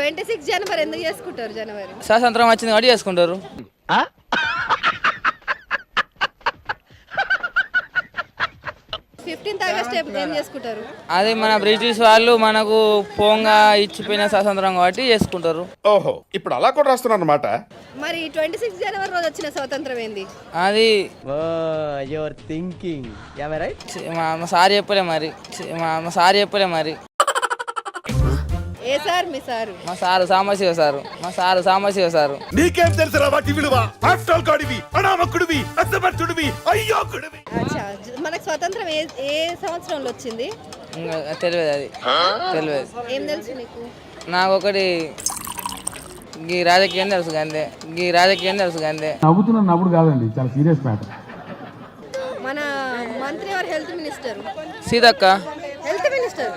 26 జనవరి ఎందుకు చేసుకుంటారు? జనవరి స్వాతంత్రం వచ్చింది కాబట్టి చేసుకుంటారు. 15th ఆగస్ట్ ఏం చేసుకుంటారు? అది మన బ్రిటిష్ వాళ్ళు మనకు పోంగా ఇచ్చిపోయిన స్వాతంత్రం కాబట్టి చేసుకుంటారు. ఓహో, ఇప్పుడు అలా కూడా రాస్తున్నారు అన్నమాట. మరి 26 జనవరి రోజు వచ్చిన స్వాతంత్రం ఏంది? అది యువర్ థింకింగ్ మా సార్ చెప్పలే మరి, మా సార్ చెప్పలే మరి. ఏ సార్? మీ సారు? మా సారు సాంబశివ సారు, మా సారు సాంబశివ సారు. నీకేం తెలుసురా వాటి విలువ? ఆఫ్టర్ గాడివి, అనామకుడివి, అసమర్థుడివి, అయ్యోకుడివి. అచ్చా, మనకు స్వాతంత్రం ఏ సంవత్సరంలో వచ్చింది? తెలియదు, అది తెలియదు. ఏం తెలుసు నీకు? నాకు ఒకటి గీ రాజకీయం తెలుసు అంతే, గీ రాజకీయం తెలుసు అంతే. నవ్వుతున్న నవ్వుడు కాదండి, చాలా సీరియస్ మ్యాటర్. మన మంత్రి ఎవరు? Health minister. Seethakka. Health minister